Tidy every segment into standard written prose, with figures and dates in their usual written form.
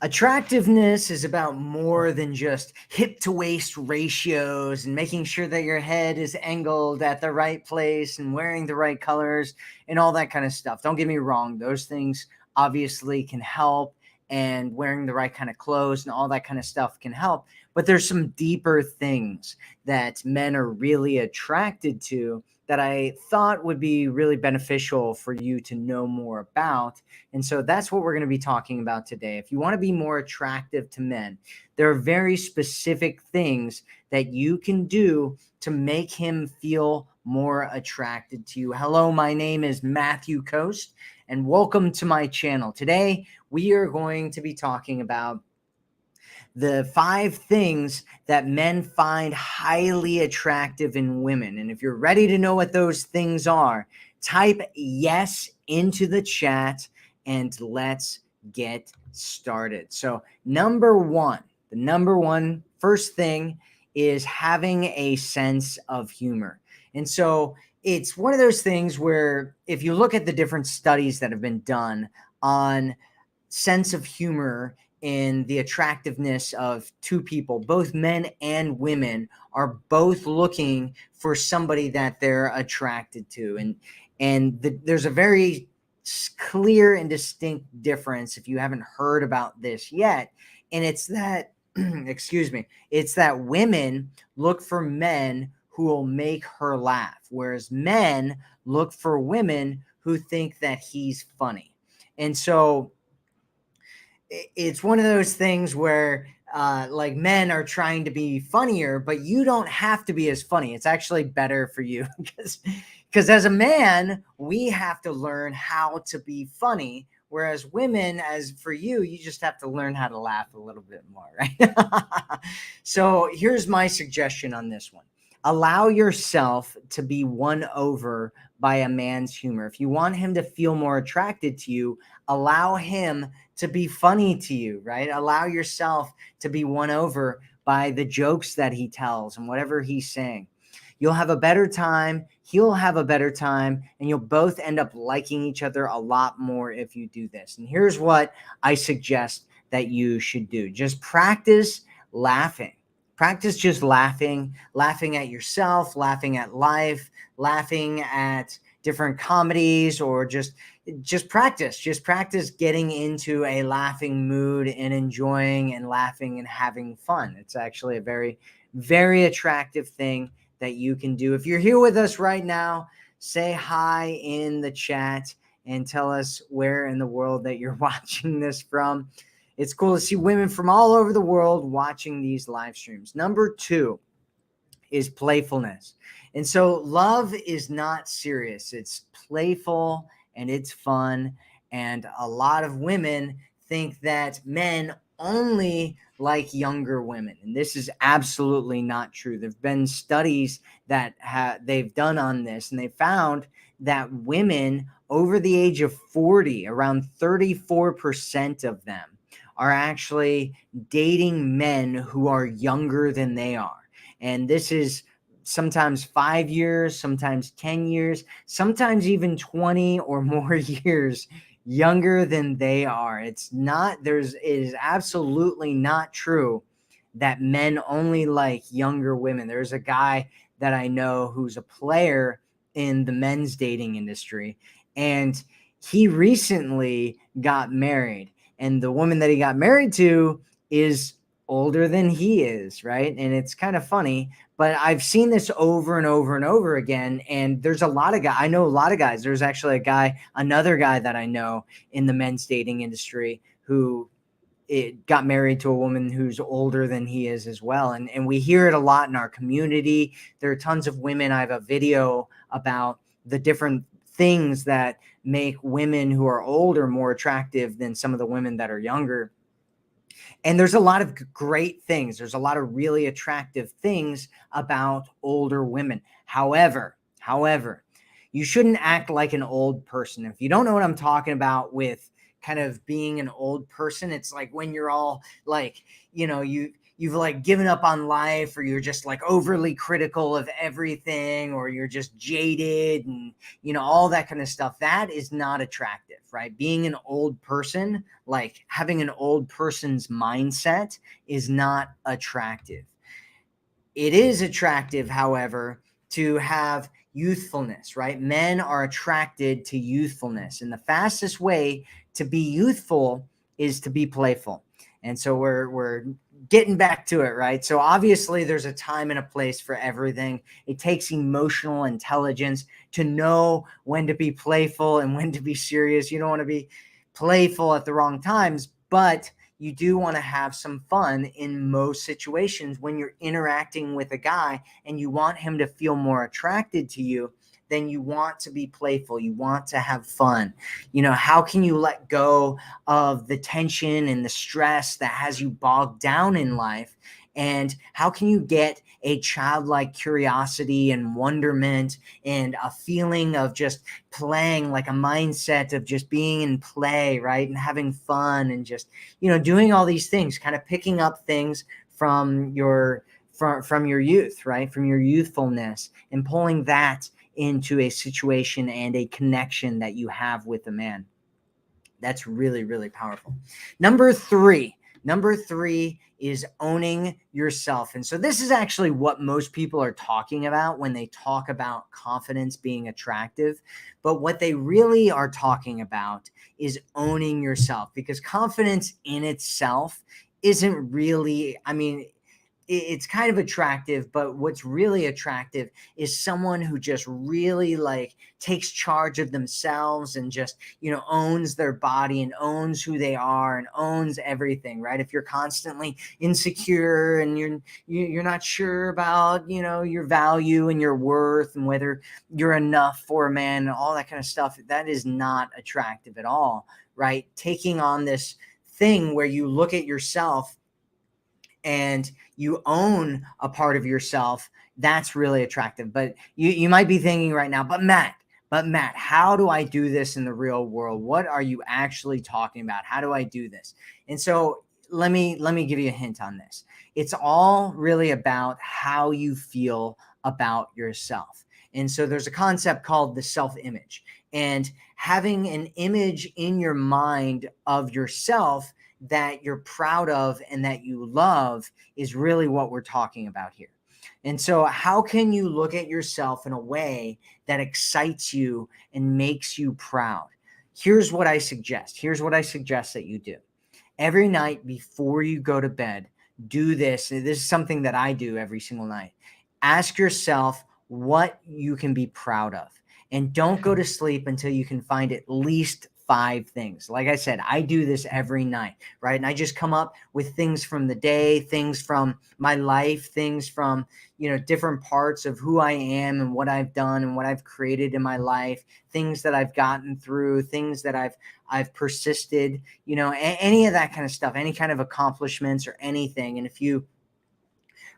Attractiveness is about more than just hip to waist ratios and making sure that your head is angled at the right place and wearing the right colors and all that kind of stuff. Don't get me wrong, those things obviously can help, and wearing the right kind of clothes and all that kind of stuff can help. But there's some deeper things that men are really attracted to that I thought would be really beneficial for you to know more about. And so that's what we're going to be talking about today. If you want to be more attractive to men, there are very specific things that you can do to make him feel more attracted to you. Hello, my name is Matthew Coast, and welcome to my channel. Today, we are going to be talking about the 5 things that men find highly attractive in women. And if you're ready to know what those things are, type yes into the chat and let's get started. So the number one first thing is having a sense of humor. And so it's one of those things where if you look at the different studies that have been done on sense of humor in the attractiveness of two people, both men and women are both looking for somebody that they're attracted to. There's a very clear and distinct difference if you haven't heard about this yet. And it's that, excuse me, it's that women look for men who will make her laugh, whereas men look for women who think that he's funny. And so it's one of those things where like men are trying to be funnier, but you don't have to be as funny. It's actually better for you because as a man, we have to learn how to be funny. Whereas women, as for you, you just have to learn how to laugh a little bit more, right? So here's my suggestion on this one. Allow yourself to be won over by a man's humor. If you want him to feel more attracted to you, allow him to be funny to you, right? Allow yourself to be won over by the jokes that he tells and whatever he's saying. You'll have a better time, he'll have a better time, and you'll both end up liking each other a lot more if you do this. And here's what I suggest that you should do. Just practice laughing. Practice just laughing at yourself, laughing at life, laughing at different comedies, or just practice getting into a laughing mood and enjoying and laughing and having fun. It's actually a very, very attractive thing that you can do. If you're here with us right now, say hi in the chat and tell us where in the world that you're watching this from. It's cool to see women from all over the world watching these live streams. Number 2 is playfulness. And so love is not serious. It's playful and it's fun. And a lot of women think that men only like younger women. And this is absolutely not true. There've been studies that they've done on this, and they found that women over the age of 40, around 34% of them, are actually dating men who are younger than they are. And this is sometimes 5 years, sometimes 10 years, sometimes even 20 or more years younger than they are. It is absolutely not true that men only like younger women. There's a guy that I know who's a player in the men's dating industry, and he recently got married. And the woman that he got married to is older than he is, right? And it's kind of funny, but I've seen this over and over and over again. And there's a lot of guys. I know a lot of guys. There's actually another guy that I know in the men's dating industry who got married to a woman who's older than he is as well. And we hear it a lot in our community. There are tons of women. I have a video about the different things that make women who are older more attractive than some of the women that are younger. And there's a lot of great things. There's a lot of really attractive things about older women. However, you shouldn't act like an old person. If you don't know what I'm talking about with kind of being an old person, it's like when you're all like, you you've like given up on life, or you're just like overly critical of everything, or you're just jaded and all that kind of stuff, that is not attractive, right? Being an old person, like having an old person's mindset, is not attractive. It is attractive, however, to have youthfulness, right? Men are attracted to youthfulness, and the fastest way to be youthful is to be playful. And so we're getting back to it, right? So obviously there's a time and a place for everything. It takes emotional intelligence to know when to be playful and when to be serious. You don't want to be playful at the wrong times, but you do want to have some fun in most situations when you're interacting with a guy and you want him to feel more attracted to you. Then you want to be playful. You want to have fun. How can you let go of the tension and the stress that has you bogged down in life? And how can you get a childlike curiosity and wonderment and a feeling of just playing, like a mindset of just being in play, right? And having fun and just, doing all these things, kind of picking up things from your youth, right? From your youthfulness, and pulling that into a situation and a connection that you have with a man. That's really, really powerful. Number three is owning yourself. And so this is actually what most people are talking about when they talk about confidence being attractive. But what they really are talking about is owning yourself, because confidence in itself isn't really, it's kind of attractive, but what's really attractive is someone who just really like takes charge of themselves and just, owns their body and owns who they are and owns everything, right? If you're constantly insecure and you're not sure about, your value and your worth and whether you're enough for a man and all that kind of stuff, that is not attractive at all, right? Taking on this thing where you look at yourself and you own a part of yourself, that's really attractive. But you might be thinking right now, but Matt, how do I do this in the real world? What are you actually talking about? How do I do this? And so let me give you a hint on this. It's all really about how you feel about yourself. And so there's a concept called the self-image, and having an image in your mind of yourself that you're proud of and that you love is really what we're talking about here. And so how can you look at yourself in a way that excites you and makes you proud? Here's what I suggest that you do. Every night before you go to bed, do this. This is something that I do every single night. Ask yourself what you can be proud of, and don't go to sleep until you can find at least 5 things. Like I said, I do this every night, right? And I just come up with things from the day, things from my life, things from, different parts of who I am and what I've done and what I've created in my life, things that I've gotten through, things that I've persisted, any of that kind of stuff, any kind of accomplishments or anything. And if you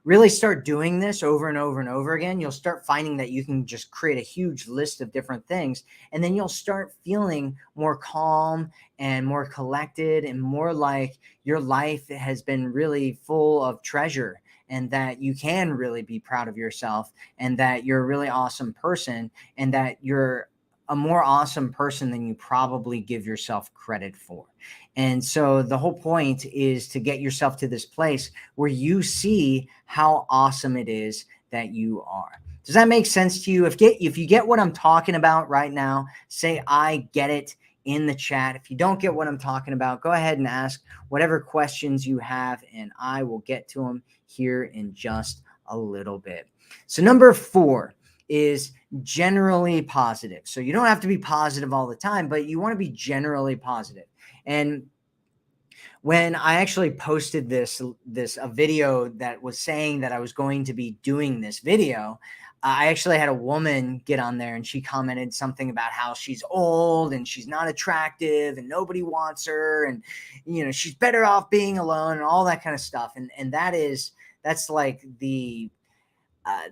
really start doing this over and over and over again, you'll start finding that you can just create a huge list of different things. And then you'll start feeling more calm and more collected and more like your life has been really full of treasure, and that you can really be proud of yourself, and that you're a really awesome person, and that you're a more awesome person than you probably give yourself credit for. And so the whole point is to get yourself to this place where you see how awesome it is that you are. Does that make sense to you? If you get what I'm talking about right now, say I get it in the chat. If you don't get what I'm talking about, go ahead and ask whatever questions you have, and I will get to them here in just a little bit. So number 4 is generally positive. So you don't have to be positive all the time, but you want to be generally positive. And when I actually posted a video that was saying that I was going to be doing this video, I actually had a woman get on there, and she commented something about how she's old and she's not attractive and nobody wants her, and she's better off being alone and all that kind of stuff. And that's like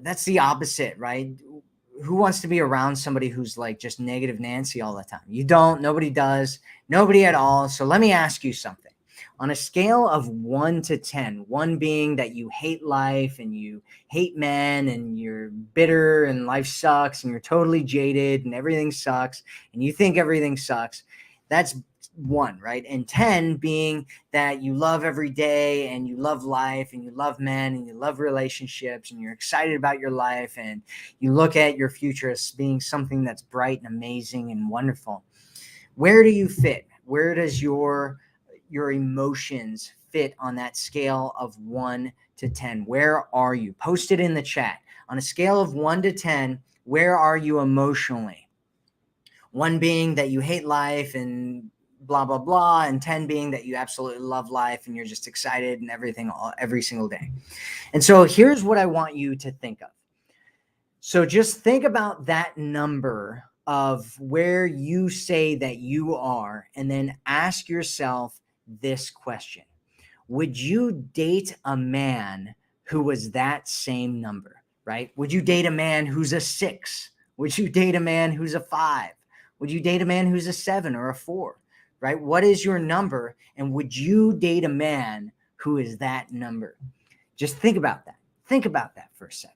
that's the opposite, right? Who wants to be around somebody who's like just negative Nancy all the time? You don't. Nobody does. Nobody at all. So let me ask you something. On a scale of 1 to 10, 1 being that you hate life and you hate men and you're bitter and life sucks and you're totally jaded and everything sucks and you think everything sucks, that's 1, right? And 10 being that you love every day and you love life and you love men and you love relationships and you're excited about your life and you look at your future as being something that's bright and amazing and wonderful. Where do you fit? Where does your emotions fit on that scale of 1 to 10? Where are you? Post it in the chat. On a scale of 1 to 10, where are you emotionally? 1 being that you hate life and blah, blah, blah, and 10 being that you absolutely love life and you're just excited and everything every single day. And so here's what I want you to think of. So just think about that number of where you say that you are, and then ask yourself this question. Would you date a man who was that same number, right? Would you date a man who's a 6? Would you date a man who's a 5? Would you date a man who's a 7 or a 4, right? What is your number? And would you date a man who is that number? Just think about that. Think about that for a second.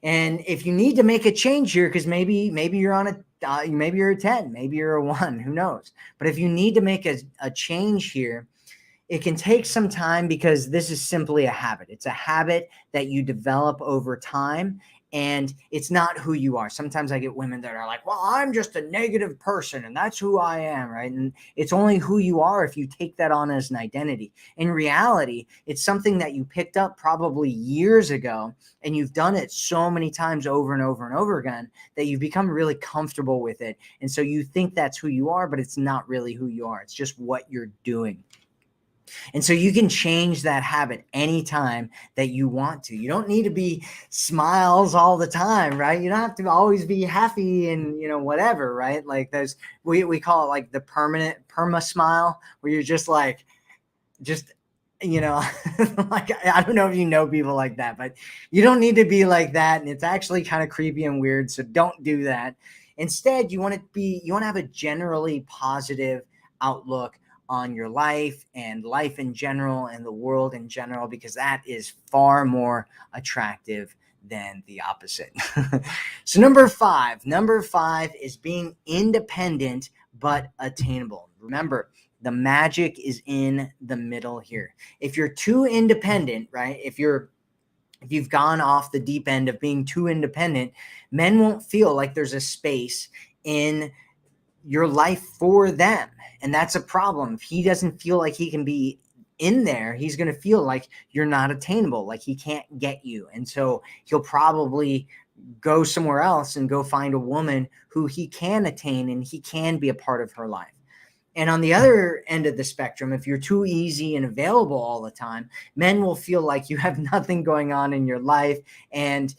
And if you need to make a change here, because maybe you're on maybe you're a 10, maybe you're a 1, who knows? But if you need to make a change here, it can take some time because this is simply a habit. It's a habit that you develop over time, and it's not who you are. Sometimes I get women that are like, well, I'm just a negative person and that's who I am, right? And it's only who you are if you take that on as an identity. In reality, it's something that you picked up probably years ago, and you've done it so many times over and over and over again that you've become really comfortable with it. And so you think that's who you are, but it's not really who you are. It's just what you're doing. And so you can change that habit anytime that you want to. You don't need to be smiles all the time, right? You don't have to always be happy and, whatever, right? Like we call it like the perma smile, where you're just like, like, I don't know if you know people like that, but you don't need to be like that. And it's actually kind of creepy and weird. So don't do that. Instead, you want to have a generally positive outlook on your life and life in general and the world in general, because that is far more attractive than the opposite. So number five is being independent but attainable. Remember, the magic is in the middle here. If you're too independent, right? If you've gone off the deep end of being too independent, men won't feel like there's a space in your life for them. And that's a problem. If he doesn't feel like he can be in there, he's going to feel like you're not attainable, like he can't get you. And so he'll probably go somewhere else and go find a woman who he can attain and he can be a part of her life. And on the other end of the spectrum, if you're too easy and available all the time, men will feel like you have nothing going on in your life and,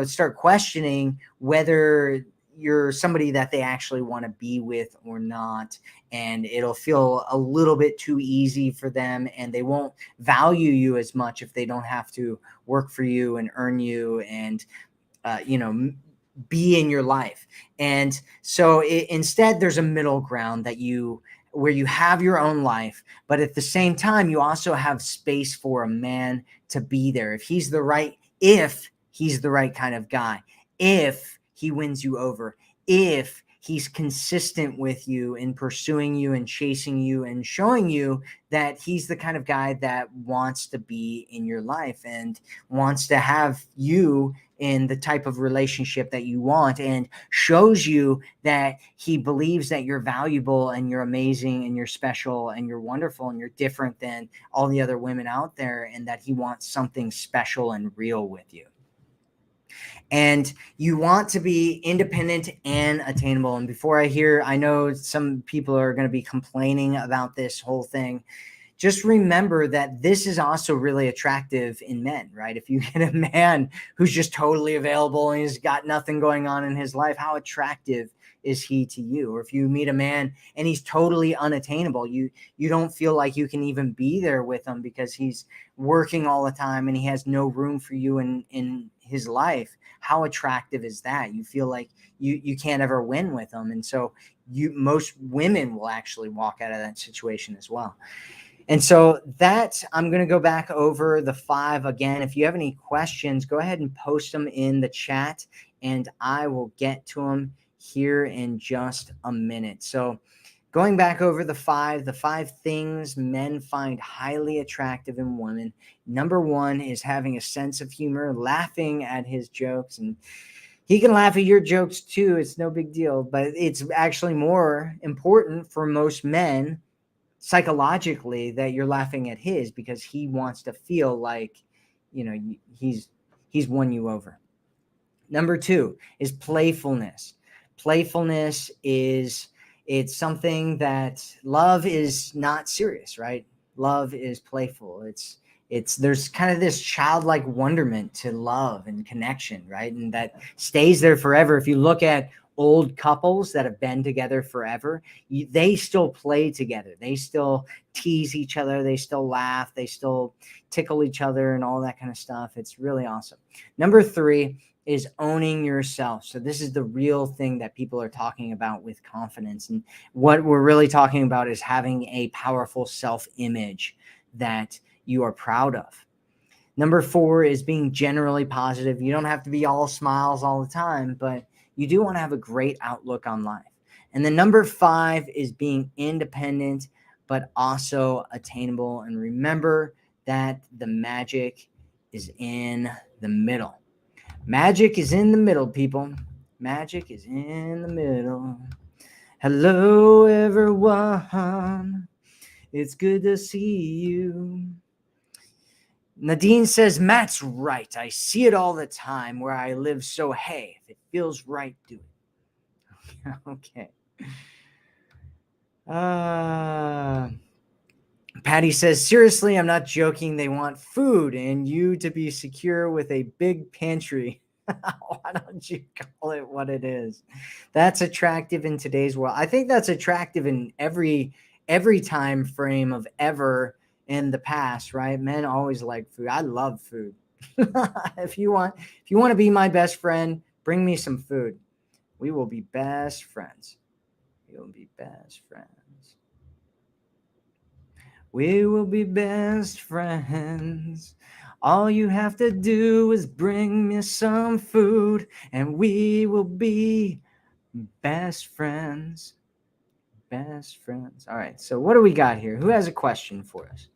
start questioning whether you're somebody that they actually want to be with or not. And it'll feel a little bit too easy for them, and they won't value you as much if they don't have to work for you and earn you and, be in your life. And so instead, there's a middle ground where you have your own life, but at the same time, you also have space for a man to be there. If he's the right kind of guy, if he wins you over, if he's consistent with you in pursuing you and chasing you and showing you that he's the kind of guy that wants to be in your life and wants to have you in the type of relationship that you want, and shows you that he believes that you're valuable and you're amazing and you're special and you're wonderful and you're different than all the other women out there, and that he wants something special and real with you. And you want to be independent and attainable. And I know some people are going to be complaining about this whole thing. Just remember that this is also really attractive in men, right? If you get a man who's just totally available and he's got nothing going on in his life, how attractive is he to you? Or if you meet a man and he's totally unattainable, you don't feel like you can even be there with him because he's working all the time and he has no room for you in his life. How attractive is that? You feel like you can't ever win with him. And so most women will actually walk out of that situation as well. And so that I'm going to go back over the 5 again. If you have any questions, go ahead and post them in the chat and I will get to them here in just a minute. So going back over the 5 things men find highly attractive in women. Number 1 is having a sense of humor, laughing at his jokes. And he can laugh at your jokes too. It's no big deal, but it's actually more important for most men psychologically that you're laughing at his, because he wants to feel like, he's won you over. Number 2 is playfulness. Playfulness is, it's something that love is not serious, right? Love is playful. It's there's kind of this childlike wonderment to love and connection, right? And that stays there forever. If you look at old couples that have been together forever, they still play together. They still tease each other. They still laugh. They still tickle each other and all that kind of stuff. It's really awesome. Number 3 is owning yourself. So this is the real thing that people are talking about with confidence. And what we're really talking about is having a powerful self-image that you are proud of. Number 4 is being generally positive. You don't have to be all smiles all the time, but you do want to have a great outlook on life. And then number 5 is being independent, but also attainable. And remember that the magic is in the middle. Magic is in the middle, people. Magic is in the middle. Hello, everyone. It's good to see you. Nadine says, Matt's right. I see it all the time where I live. So, hey, if it feels right, do it. Okay. Patty says, seriously, I'm not joking. They want food and you to be secure with a big pantry. Why don't you call it what it is? That's attractive in today's world. I think that's attractive in every time frame of ever in the past, right? Men always like food. I love food. If you want to be my best friend, bring me some food. We will be best friends. We will be best friends. We will be best friends. All you have to do is bring me some food and we will be best friends. Best friends. All right. So what do we got here? Who has a question for us?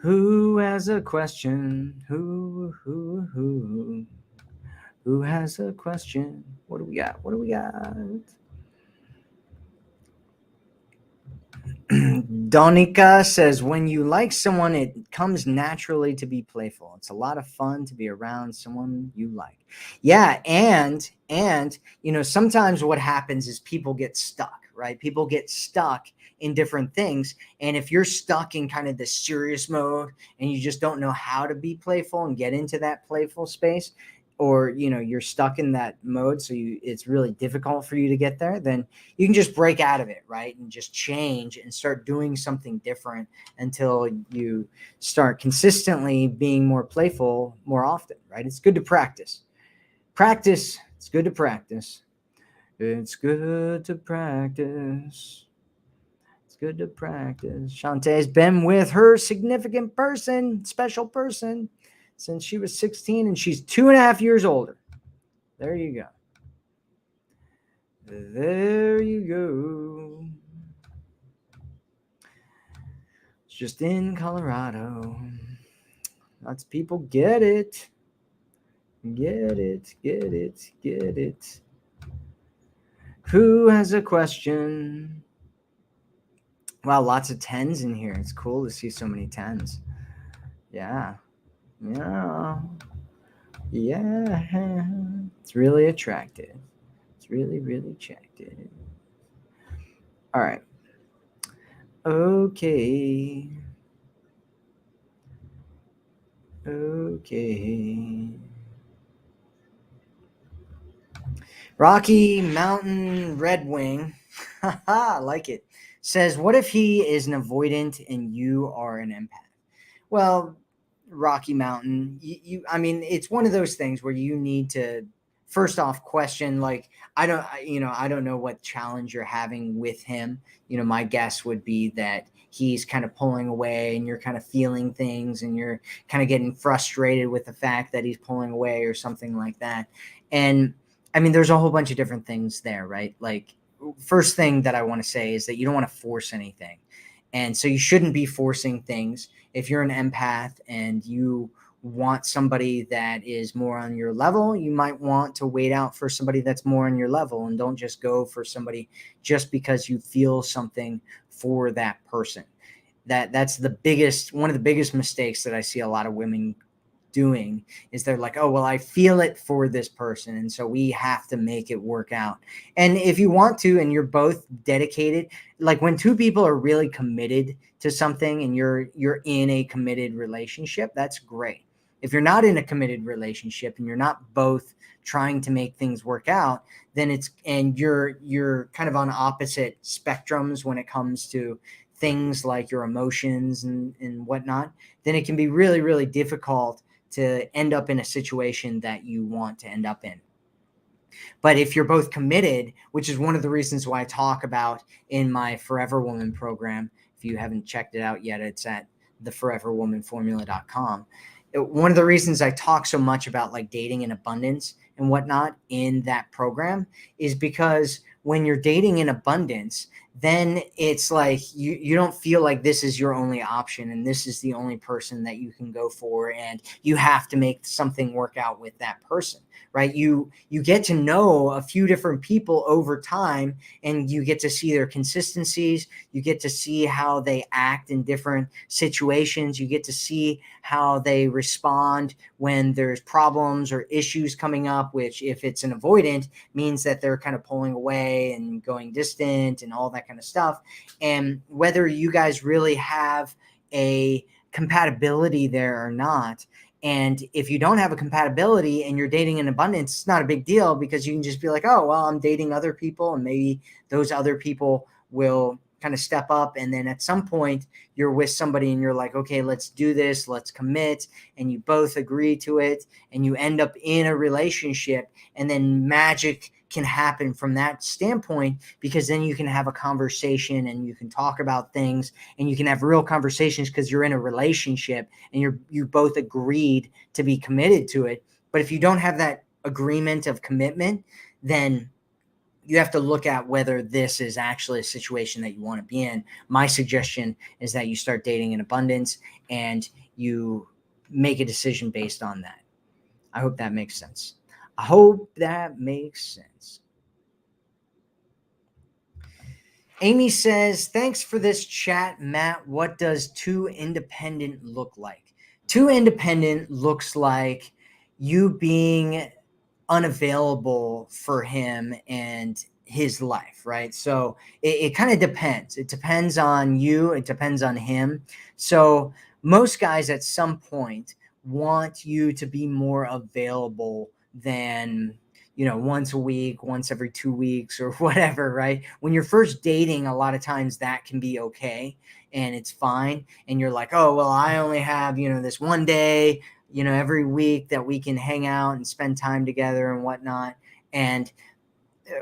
Who has a question? Who has a question? What do we got? Donica says, when you like someone, it comes naturally to be playful. It's a lot of fun to be around someone you like. Yeah, and sometimes what happens is people get stuck, right? People get stuck in different things. And if you're stuck in kind of the serious mode and you just don't know how to be playful and get into that playful space, or you're stuck in that mode, so it's really difficult for you to get there, then you can just break out of it, right? And just change and start doing something different until you start consistently being more playful more often, right? It's good to practice. It's good to practice. It's good to practice. It's good to practice. Shantae's been with her significant person, special person, since she was 16, and she's 2.5 years older. There you go. There you go. It's just in Colorado. Lots of people get it. Get it. Who has a question? Wow, lots of 10s in here. It's cool to see so many 10s. Yeah. It's really attractive. It's really, really attractive. All right. Okay. Rocky Mountain Red Wing, I like it, says, what if he is an avoidant and you are an empath? Well, Rocky Mountain, I mean, it's one of those things where you need to first off question, like, I don't know what challenge you're having with him. My guess would be that he's kind of pulling away, and you're kind of feeling things, and you're kind of getting frustrated with the fact that he's pulling away or something like that. And I mean, there's a whole bunch of different things there, right? Like, first thing that I want to say is that you don't want to force anything. And so you shouldn't be forcing things. If you're an empath and you want somebody that is more on your level, you might want to wait out for somebody that's more on your level, and don't just go for somebody just because you feel something for that person. That's one of the biggest mistakes that I see a lot of women doing, is they're like, oh, well, I feel it for this person, and so we have to make it work out. And if you want to, and you're both dedicated, like when two people are really committed to something and you're in a committed relationship, that's great. If you're not in a committed relationship and you're not both trying to make things work out, then you're kind of on opposite spectrums when it comes to things like your emotions and whatnot, then it can be really, really difficult to end up in a situation that you want to end up in. But if you're both committed, which is one of the reasons why I talk about in my Forever Woman program, if you haven't checked it out yet, it's at theforeverwomanformula.com. One of the reasons I talk so much about like dating in abundance and whatnot in that program is because when you're dating in abundance, then it's like you don't feel like this is your only option and this is the only person that you can go for, and you have to make something work out with that person, right? You get to know a few different people over time, and you get to see their consistencies. You get to see how they act in different situations. You get to see how they respond when there's problems or issues coming up, which if it's an avoidant means that they're kind of pulling away and going distant and all that kind of stuff. And whether you guys really have a compatibility there or not. And if you don't have a compatibility and you're dating in abundance, it's not a big deal, because you can just be like, oh, well, I'm dating other people, and maybe those other people will kind of step up. And then at some point you're with somebody and you're like, okay, let's do this, let's commit. And you both agree to it, and you end up in a relationship, and then magic can happen from that standpoint, because then you can have a conversation and you can talk about things and you can have real conversations because you're in a relationship and you both agreed to be committed to it. But if you don't have that agreement of commitment, then you have to look at whether this is actually a situation that you want to be in. My suggestion is that you start dating in abundance and you make a decision based on that. I hope that makes sense. I hope that makes sense. Amy says, thanks for this chat, Matt. What does too independent look like? Too independent looks like you being unavailable for him and his life, right? So it kind of depends. It depends on you. It depends on him. So most guys at some point want you to be more available than, once a week, once every 2 weeks or whatever, right? When you're first dating, a lot of times that can be okay and it's fine. And you're like, oh, well, I only have, this one day, every week that we can hang out and spend time together and whatnot. And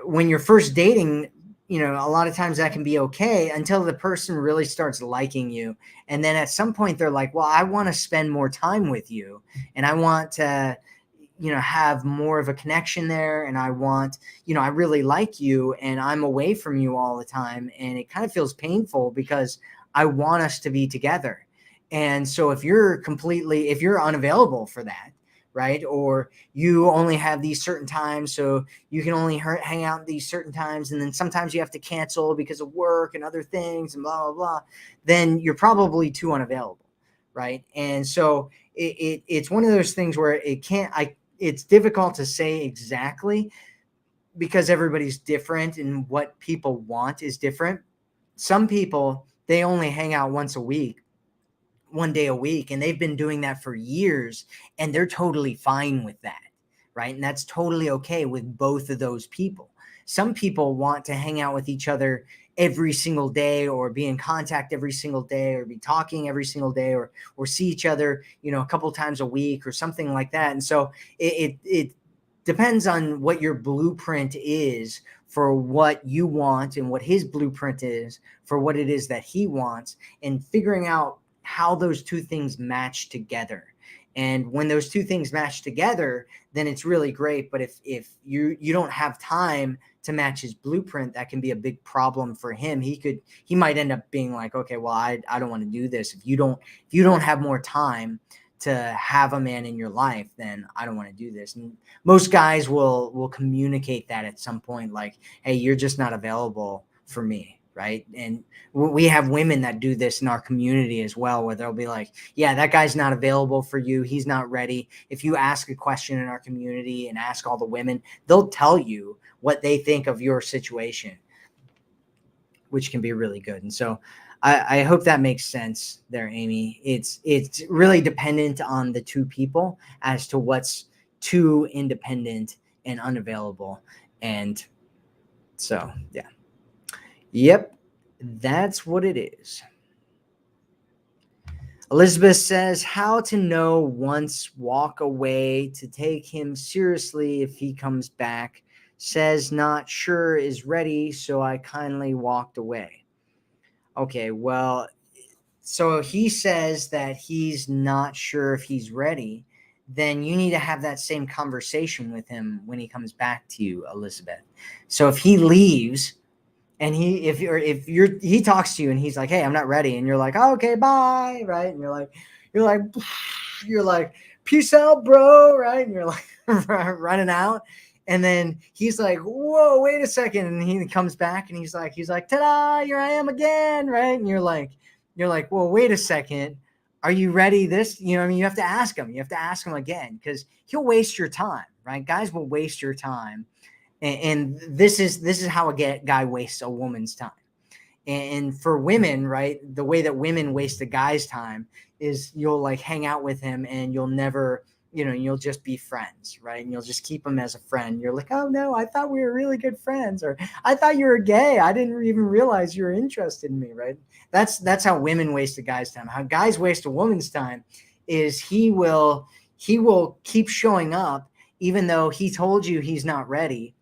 when you're first dating, a lot of times that can be okay until the person really starts liking you. And then at some point they're like, well, I want to spend more time with you, and I want to, have more of a connection there. And I want, I really like you, and I'm away from you all the time. And it kind of feels painful because I want us to be together. And so if you're unavailable for that, right? Or you only have these certain times, so you can only hang out these certain times, and then sometimes you have to cancel because of work and other things and blah, blah, blah, then you're probably too unavailable, right? And so it's one of those things where it's difficult to say exactly, because everybody's different and what people want is different. Some people, they only hang out once a week, one day a week, and they've been doing that for years, and they're totally fine with that, right? And that's totally okay with both of those people. Some people want to hang out with each other every single day, or be in contact every single day, or be talking every single day, or see each other, a couple times a week or something like that. And so it depends on what your blueprint is for what you want and what his blueprint is for what it is that he wants, and figuring out how those two things match together. And when those two things match together, then it's really great. But if you don't have time to match his blueprint, that can be a big problem for him. He might end up being like, okay, well, I don't want to do this. If you don't have more time to have a man in your life, then I don't want to do this. And most guys will communicate that at some point, like, hey, you're just not available for me. Right. And we have women that do this in our community as well, where they'll be like, yeah, that guy's not available for you. He's not ready. If you ask a question in our community and ask all the women, they'll tell you what they think of your situation, which can be really good. And so I hope that makes sense there, Amy. It's really dependent on the two people as to what's too independent and unavailable. And so, yeah. Yep, that's what it is. Elizabeth says, how to know once walk away to take him seriously if he comes back. Says not sure is ready, so I kindly walked away. Okay, well, so he says that he's not sure if he's ready. Then you need to have that same conversation with him when he comes back to you, Elizabeth. So if he leaves, and he talks to you and he's like, hey, I'm not ready. And you're like, oh, okay, bye. Right. And you're like, peace out, bro. Right. And you're like running out. And then he's like, whoa, wait a second. And he comes back and he's like, ta-da, here I am again. Right. And you're like, well, wait a second. Are you ready? You have to ask him. You have to ask him again, because he'll waste your time. Right. Guys will waste your time. And this is how a guy wastes a woman's time. And for women, right, the way that women waste a guy's time is you'll like hang out with him and you'll never, you'll just be friends, right? And you'll just keep him as a friend. You're like, oh no, I thought we were really good friends, or I thought you were gay. I didn't even realize you were interested in me, right? That's how women waste a guy's time. How guys waste a woman's time is he will keep showing up even though he told you he's not ready.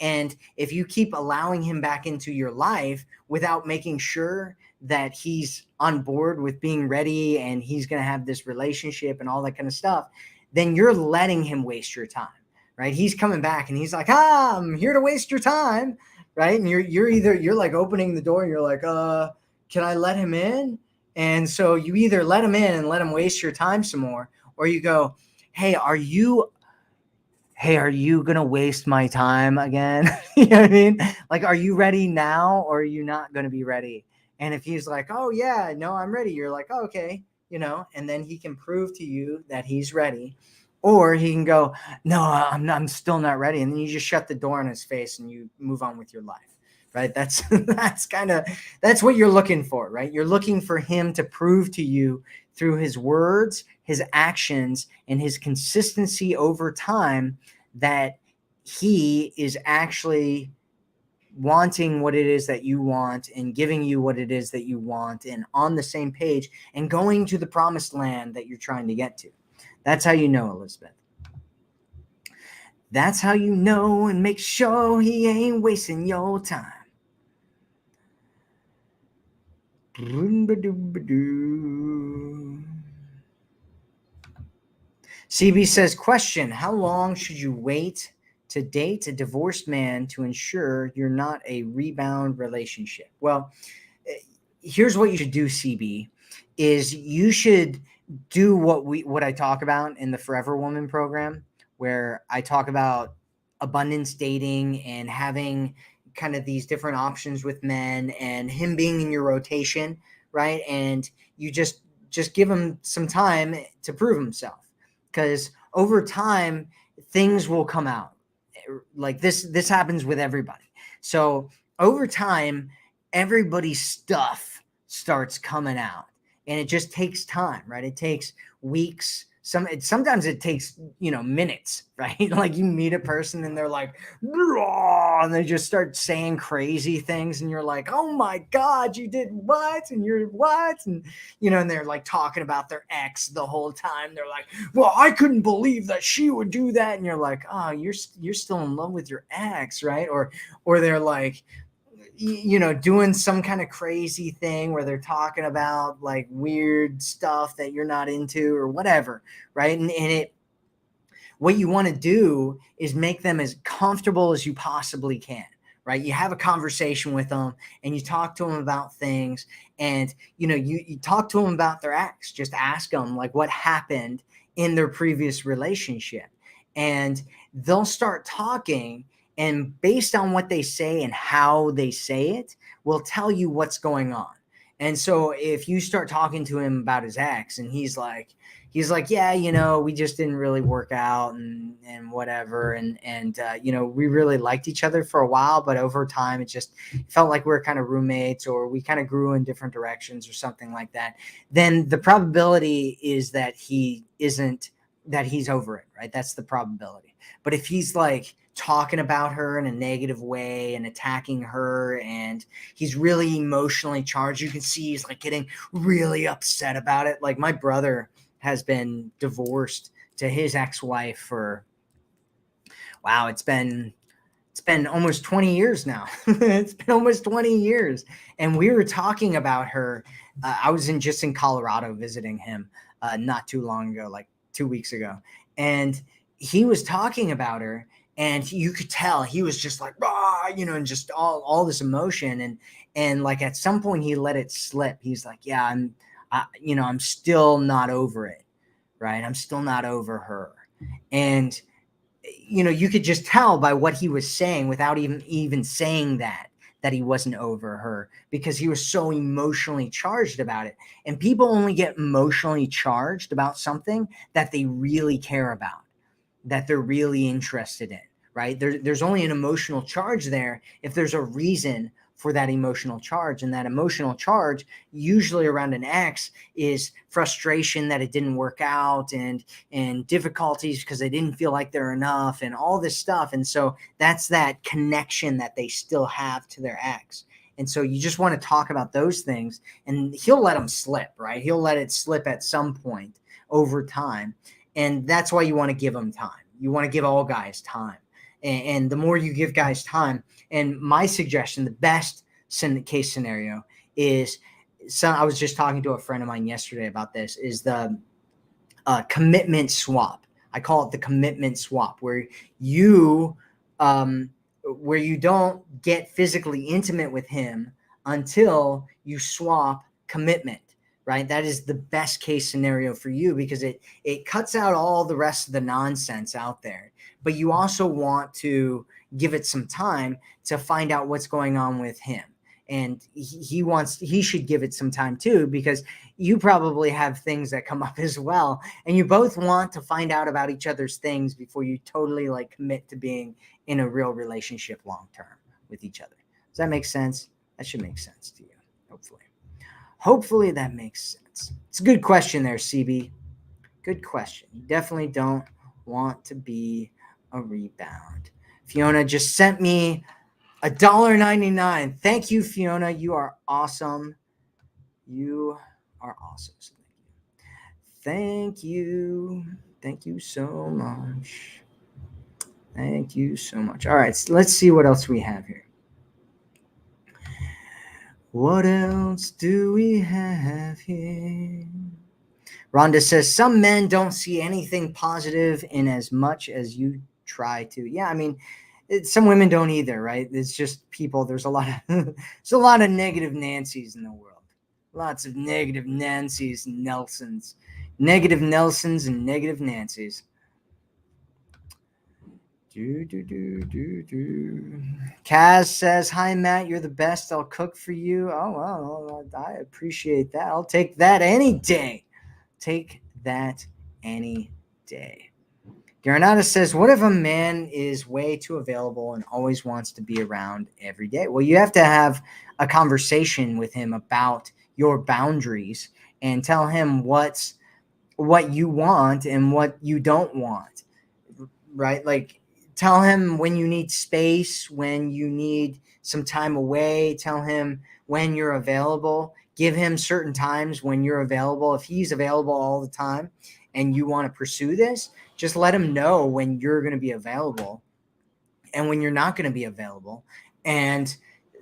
And if you keep allowing him back into your life without making sure that he's on board with being ready and he's going to have this relationship and all that kind of stuff, then you're letting him waste your time, right? He's coming back and he's like, I'm here to waste your time, right? And you're like opening the door and you're like, can I let him in? And so you either let him in and let him waste your time some more, or you go, hey, are you going to waste my time again? You know what I mean? Like, are you ready now, or are you not going to be ready? And if he's like, oh yeah, no, I'm ready. You're like, oh, okay. And then he can prove to you that he's ready, or he can go, no, I'm still not ready. And then you just shut the door in his face and you move on with your life. Right. That's what you're looking for, right? You're looking for him to prove to you through his words, his actions, and his consistency over time that he is actually wanting what it is that you want and giving you what it is that you want and on the same page and going to the promised land that you're trying to get to. That's how you know, Elizabeth. That's how you know, and make sure he ain't wasting your time. CB says, question, how long should you wait to date a divorced man to ensure you're not a rebound relationship? Well, here's what you should do, CB, is you should do what I talk about in the Forever Woman program, where I talk about abundance dating and having kind of these different options with men and him being in your rotation, right? And you just give him some time to prove himself, because over time things will come out. Like this happens with everybody. So over time, everybody's stuff starts coming out, and it just takes time, right? It takes weeks. Sometimes it takes, minutes, right? Like you meet a person and they're like, and they just start saying crazy things, and you're like, oh my God, you did what? And you're what? And and they're like talking about their ex the whole time. They're like, well, I couldn't believe that she would do that. And you're like, oh, you're still in love with your ex, right? Or they're like, doing some kind of crazy thing where they're talking about like weird stuff that you're not into or whatever, right? And what you want to do is make them as comfortable as you possibly can, right? You have a conversation with them and you talk to them about things, and you talk to them about their ex. Just ask them like what happened in their previous relationship, and they'll start talking, and based on what they say and how they say it will tell you what's going on. And so if you start talking to him about his ex and he's like, yeah, we just didn't really work out and whatever. And we really liked each other for a while, but over time, it just felt like we were kind of roommates, or we kind of grew in different directions or something like that. Then the probability is that he's over it, right? That's the probability. But if he's like talking about her in a negative way and attacking her, and he's really emotionally charged, you can see he's like getting really upset about it. Like my brother has been divorced to his ex-wife for, wow, it's been almost 20 years now. It's been almost 20 years. And we were talking about her. I was just in Colorado visiting him not too long ago, like 2 weeks ago. And he was talking about her, and you could tell he was just like, and just all this emotion. And like at some point he let it slip. He's like, yeah, I'm still not over it, right? I'm still not over her. And, you could just tell by what he was saying without even saying that he wasn't over her, because he was so emotionally charged about it. And people only get emotionally charged about something that they really care about, that they're really interested in, right? There's only an emotional charge there if there's a reason for that emotional charge. And that emotional charge, usually around an ex, is frustration that it didn't work out, and difficulties because they didn't feel like they're enough, and all this stuff. And so that's that connection that they still have to their ex. And so you just want to talk about those things, and he'll let them slip, right? He'll let it slip at some point over time. And that's why you want to give them time. You want to give all guys time. And the more you give guys time, and my suggestion, the best case scenario is, I was just talking to a friend of mine yesterday about this, is the commitment swap. I call it the commitment swap, where you don't get physically intimate with him until you swap commitment, right? That is the best case scenario for you, because it cuts out all the rest of the nonsense out there. But you also want to give it some time to find out what's going on with him. And he should give it some time too, because you probably have things that come up as well. And you both want to find out about each other's things before you totally like commit to being in a real relationship long-term with each other. Does that make sense? That should make sense to you, hopefully. Hopefully that makes sense. It's a good question there, CB. Good question. You definitely don't want to be a rebound. Fiona just sent me $1.99. Thank you, Fiona. You are awesome. You are awesome. So thank you. Thank you so much. Thank you so much. All right, so let's see what else we have here. What else do we have here? Rhonda says, some men don't see anything positive in as much as you try to. Yeah, I mean, some women don't either, right? It's just people. There's a lot of negative Nancys in the world. Lots of negative Nancys and Nelsons. Negative Nelsons and negative Nancys. Kaz says, hi, Matt. You're the best. I'll cook for you. Oh, well, I appreciate that. I'll take that any day. Take that any day. Granada says, what if a man is way too available and always wants to be around every day? Well, you have to have a conversation with him about your boundaries and tell him what you want and what you don't want, right? Like, Tell him when you need space, when you need some time away. Tell him when you're available. Give him certain times when you're available. If he's available all the time and you want to pursue this, just let him know when you're going to be available and when you're not going to be available. And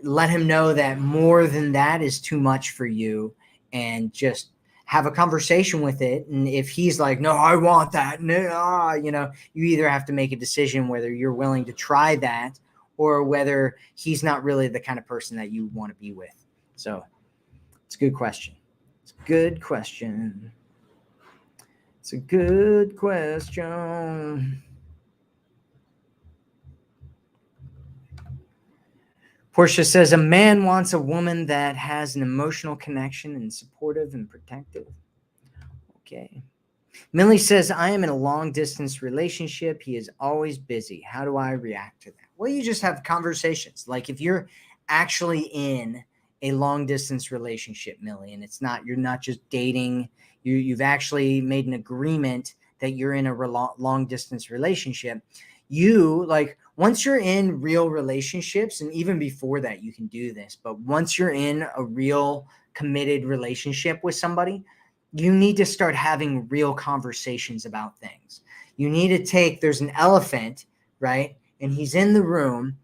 let him know that more than that is too much for you, and just have a conversation with it. And if he's like, no, I want that, no, you either have to make a decision whether you're willing to try that or whether he's not really the kind of person that you want to be with. So it's a good question. It's a good question. It's a good question. Portia says, a man wants a woman that has an emotional connection and supportive and protective. Okay. Millie says, I am in a long distance relationship. He is always busy. How do I react to that? Well, you just have conversations. Like if you're actually in a long distance relationship, Millie, and you're not just dating, you've actually made an agreement that you're in a long distance relationship. Once you're in real relationships, and even before that, you can do this, but once you're in a real committed relationship with somebody, you need to start having real conversations about things. You need to there's an elephant, right? And he's in the room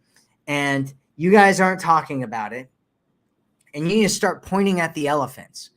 and you guys aren't talking about it. And you need to start pointing at the elephants.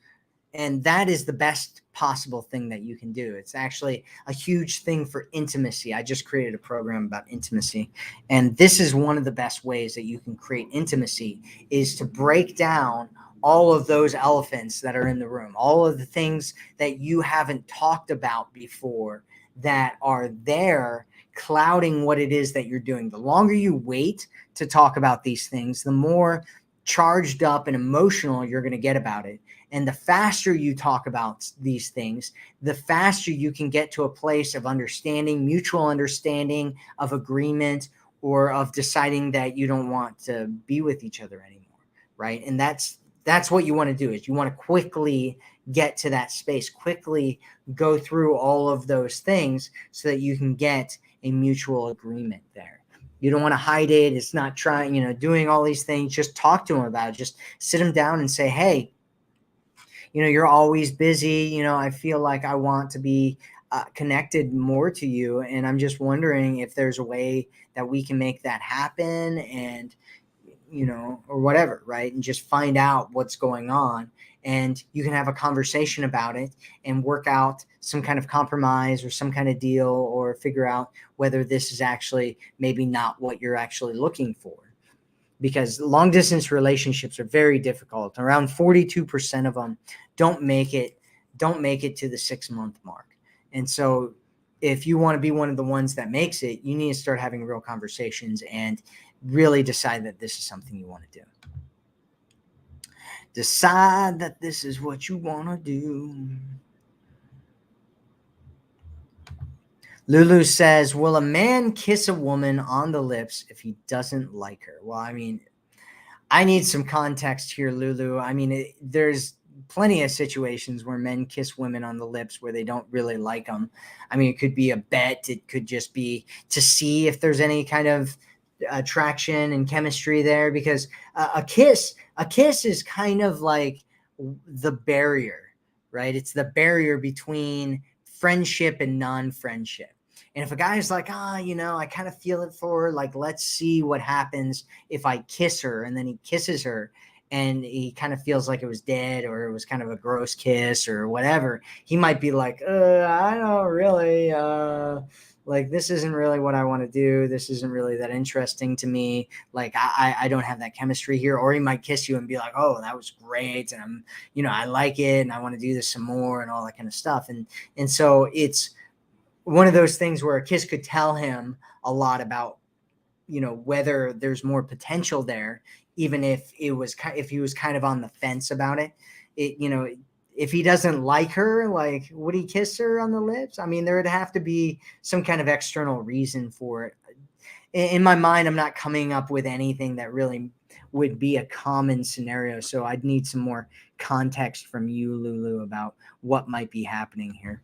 And that is the best possible thing that you can do. It's actually a huge thing for intimacy. I just created a program about intimacy. And this is one of the best ways that you can create intimacy, is to break down all of those elephants that are in the room, all of the things that you haven't talked about before that are there clouding what it is that you're doing. The longer you wait to talk about these things, the more charged up and emotional you're going to get about it. And the faster you talk about these things, the faster you can get to a place of understanding, mutual understanding, of agreement, or of deciding that you don't want to be with each other anymore, right? And that's what you want to do, is you want to quickly get to that space, quickly go through all of those things so that you can get a mutual agreement there. You don't want to hide it. It's not trying, doing all these things. Just talk to him about it. Just sit him down and say, hey, you're always busy. I feel like I want to be connected more to you. And I'm just wondering if there's a way that we can make that happen, and, or whatever, right? And just find out what's going on. And you can have a conversation about it and work out some kind of compromise or some kind of deal, or figure out whether this is actually maybe not what you're actually looking for. Because long distance relationships are very difficult. Around 42% of them don't make it to the 6-month mark. And so if you want to be one of the ones that makes it, you need to start having real conversations and really decide that this is something you want to do. Decide that this is what you want to do. Lulu says, will a man kiss a woman on the lips if he doesn't like her? Well, I need some context here, Lulu. There's plenty of situations where men kiss women on the lips where they don't really like them. It could be a bet. It could just be to see if there's any kind of attraction and chemistry there, because a kiss is kind of like the barrier, right? It's the barrier between friendship and non-friendship. And if a guy is like, I kind of feel it for her, like, let's see what happens if I kiss her, and then he kisses her and he kind of feels like it was dead, or it was kind of a gross kiss or whatever, he might be like, I don't really, like, this isn't really what I want to do. This isn't really that interesting to me. Like, I don't have that chemistry here. Or he might kiss you and be like, oh, that was great. And I like it and I want to do this some more and all that kind of stuff. And so it's one of those things where a kiss could tell him a lot about, whether there's more potential there, even if he was kind of on the fence about it. If he doesn't like her, like, would he kiss her on the lips? There would have to be some kind of external reason for it. In my mind, I'm not coming up with anything that really would be a common scenario. So I'd need some more context from you, Lulu, about what might be happening here.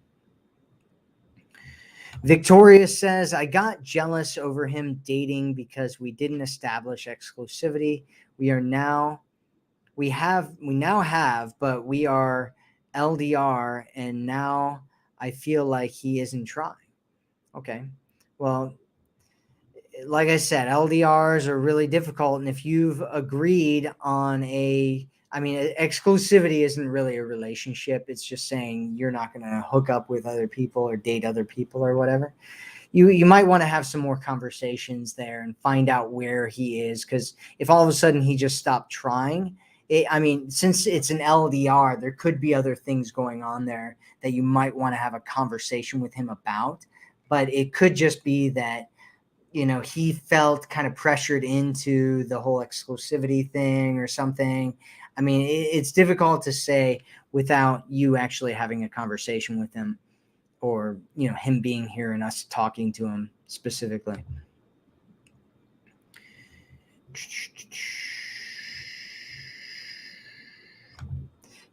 Victoria says, I got jealous over him dating because we didn't establish exclusivity. We now have, but we are LDR, and now I feel like he isn't trying. Okay. Well, like I said, LDRs are really difficult. And if you've agreed on exclusivity isn't really a relationship. It's just saying you're not going to hook up with other people or date other people or whatever. You might want to have some more conversations there and find out where he is. Because if all of a sudden he just stopped trying, since it's an LDR, there could be other things going on there that you might want to have a conversation with him about. But it could just be that, he felt kind of pressured into the whole exclusivity thing or something. It's difficult to say without you actually having a conversation with him, or, him being here and us talking to him specifically.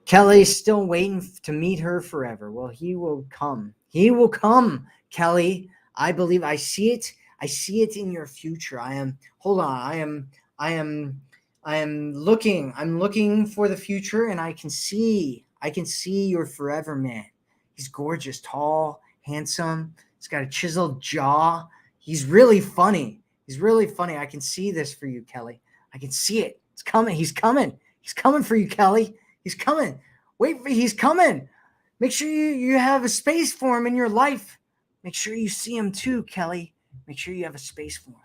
Kelly's still waiting to meet her forever. Well, he will come. He will come, Kelly. I believe I see it. I see it in your future. Hold on. I'm looking for the future, and I can see your forever man. He's gorgeous, tall, handsome. He's got a chiseled jaw. He's really funny. I can see this for you, Kelly. I can see it. It's coming. He's coming. He's coming for you, Kelly. He's coming. He's coming. Make sure you have a space for him in your life. Make sure you see him too, Kelly. Make sure you have a space for him.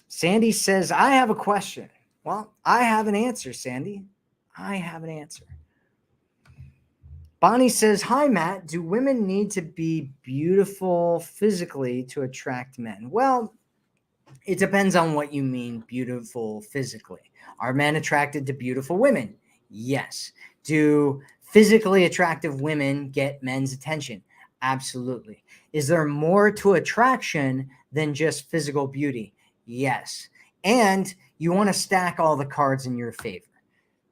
Sandy says, I have a question. Well, I have an answer, Sandy. I have an answer. Bonnie says, hi, Matt. Do women need to be beautiful physically to attract men? Well, it depends on what you mean beautiful physically. Are men attracted to beautiful women? Yes. Do physically attractive women get men's attention? Absolutely. Is there more to attraction than just physical beauty? Yes. And you want to stack all the cards in your favor,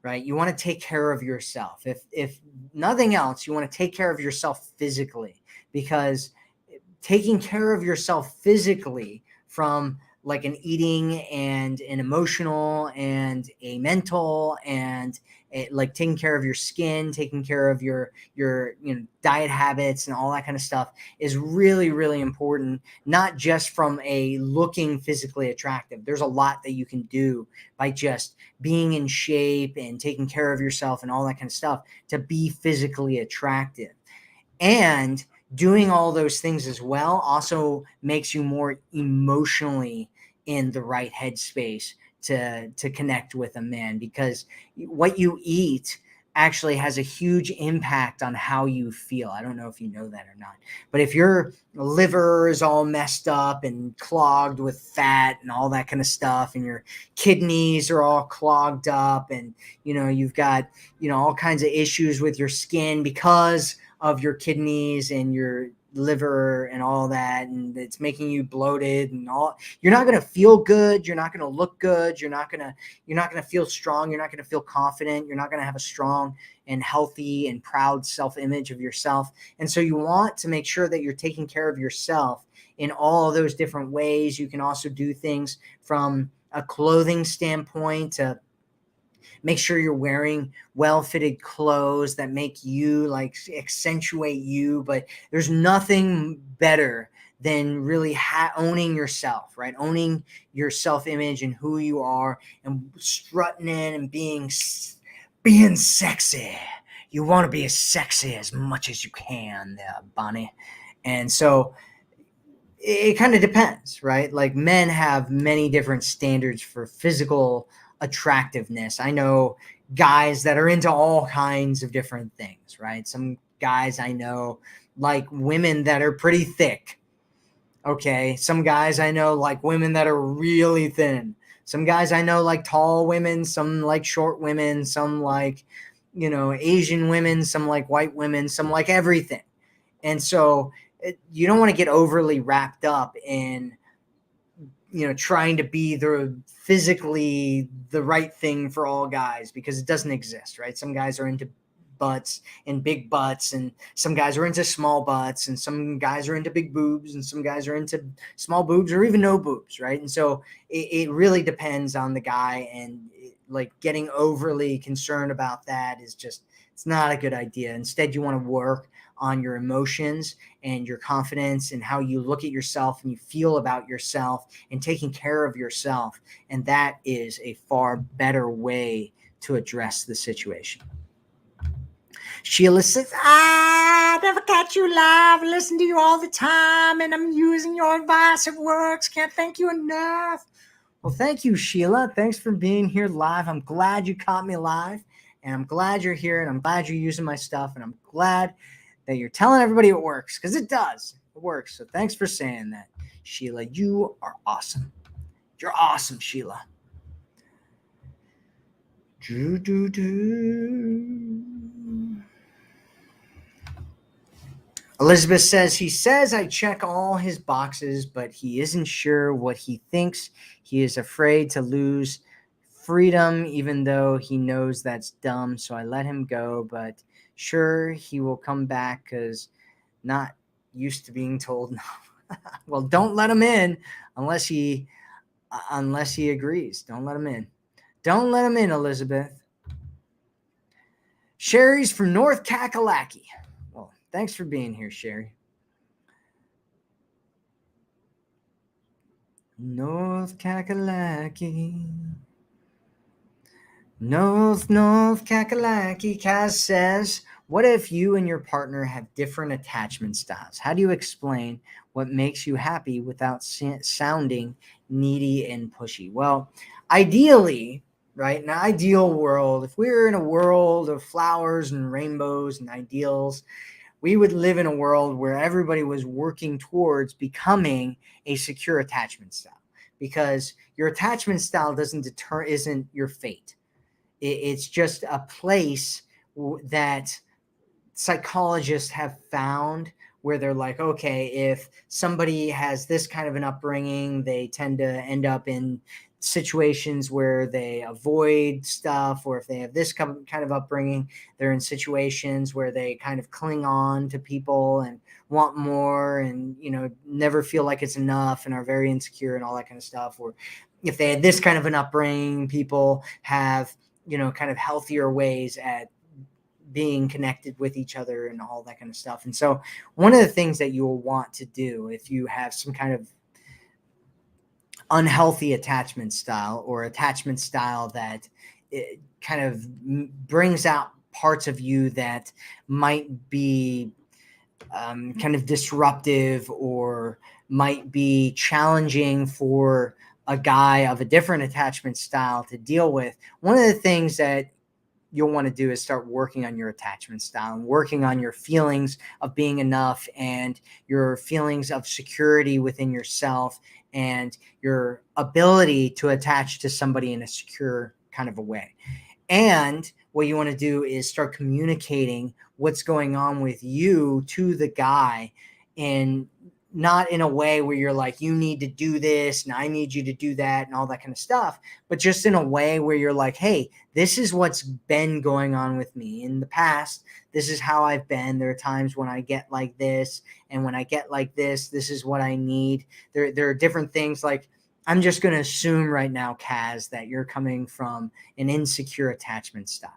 right? You want to take care of yourself. If nothing else, you want to take care of yourself physically, because taking care of yourself physically, from like an eating and an emotional and a mental and like taking care of your skin, taking care of your diet habits and all that kind of stuff, is really, really important. Not just from a looking physically attractive. There's a lot that you can do by just being in shape and taking care of yourself and all that kind of stuff to be physically attractive. And doing all those things as well also makes you more emotionally in the right headspace to connect with a man, because what you eat actually has a huge impact on how you feel. I don't know if you know that or not, but if your liver is all messed up and clogged with fat and all that kind of stuff, and your kidneys are all clogged up, and you've got all kinds of issues with your skin because of your kidneys and your liver and all that, and it's making you bloated and all, you're not going to feel good, you're not going to look good, you're not going to feel strong, you're not going to feel confident, you're not going to have a strong and healthy and proud self-image of yourself. And so you want to make sure that you're taking care of yourself in all of those different ways. You can also do things from a clothing standpoint to make sure you're wearing well-fitted clothes that make you like accentuate you. But there's nothing better than really owning yourself, right? Owning your self-image and who you are, and strutting in and being sexy. You want to be as sexy as much as you can there, Bonnie. And so it kind of depends, right? Like, men have many different standards for physical attractiveness. I know guys that are into all kinds of different things, right? Some guys I know like women that are pretty thick. Okay. Some guys I know like women that are really thin. Some guys I know like tall women, some like short women, some like, Asian women, some like white women, some like everything. And so you don't want to get overly wrapped up in trying to be physically the right thing for all guys, because it doesn't exist, right? Some guys are into butts and big butts, and some guys are into small butts, and some guys are into big boobs, and some guys are into small boobs or even no boobs, right? And so it really depends on the guy, and like getting overly concerned about that is just, it's not a good idea. Instead, you want to work on your emotions and your confidence and how you look at yourself and you feel about yourself and taking care of yourself. And that is a far better way to address the situation. Sheila says, I never catch you live. I listen to you all the time, and I'm using your advice. It works. Can't thank you enough. Well, thank you, Sheila. Thanks for being here live. I'm glad you caught me live, and I'm glad you're here, and I'm glad you're using my stuff, and I'm glad that you're telling everybody it works, because it does. It works. So thanks for saying that, Sheila. You are awesome. You're awesome, Sheila. Elizabeth says, he says I check all his boxes, but he isn't sure what he thinks. He is afraid to lose freedom, even though he knows that's dumb. So I let him go, but sure, he will come back because not used to being told no. Well, don't let him in unless he agrees. Don't let him in. Don't let him in, Elizabeth. Sherry's from North Kakalaki. Well, thanks for being here, Sherry. North Kakalaki. North Kakalaki. Kaz says, what if you and your partner have different attachment styles? How do you explain what makes you happy without sounding needy and pushy? Well, ideally, right, in an ideal world, if we were in a world of flowers and rainbows and ideals, we would live in a world where everybody was working towards becoming a secure attachment style, because your attachment style isn't your fate. It's just a place that psychologists have found where they're like, okay, if somebody has this kind of an upbringing, they tend to end up in situations where they avoid stuff, or if they have this kind of upbringing, they're in situations where they kind of cling on to people and want more, and never feel like it's enough and are very insecure and all that kind of stuff. Or if they had this kind of an upbringing, people have kind of healthier ways at being connected with each other and all that kind of stuff. And so one of the things that you will want to do if you have some kind of unhealthy attachment style, or attachment style that it kind of brings out parts of you that might be kind of disruptive or might be challenging for a guy of a different attachment style to deal with. One of the things that you'll want to do is start working on your attachment style and working on your feelings of being enough and your feelings of security within yourself and your ability to attach to somebody in a secure kind of a way. And what you want to do is start communicating what's going on with you to the guy, and not in a way where you're like, you need to do this and I need you to do that and all that kind of stuff, but just in a way where you're like, hey, this is what's been going on with me in the past. This is how I've been. There are times when I get like this, and when I get like this is what I need. There are different things. Like, I'm just going to assume right now, Kaz, that you're coming from an insecure attachment style.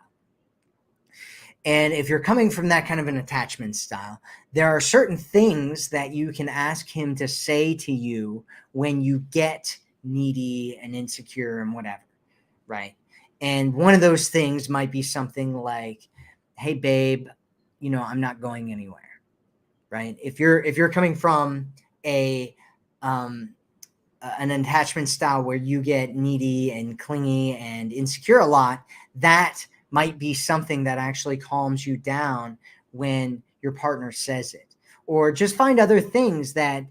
And if you're coming from that kind of an attachment style, there are certain things that you can ask him to say to you when you get needy and insecure and whatever, right? And one of those things might be something like, hey, babe, I'm not going anywhere, right? If you're coming from an attachment style where you get needy and clingy and insecure a lot, that might be something that actually calms you down when your partner says it. Or just find other things that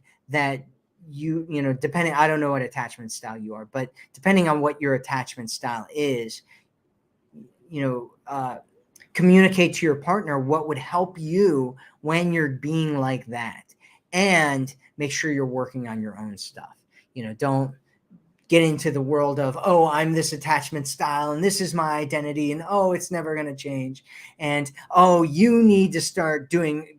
you depending, I don't know what attachment style you are, but depending on what your attachment style is, communicate to your partner what would help you when you're being like that, and make sure you're working on your own stuff. Don't get into the world of, oh, I'm this attachment style and this is my identity, and oh, it's never going to change, and oh, you need to start doing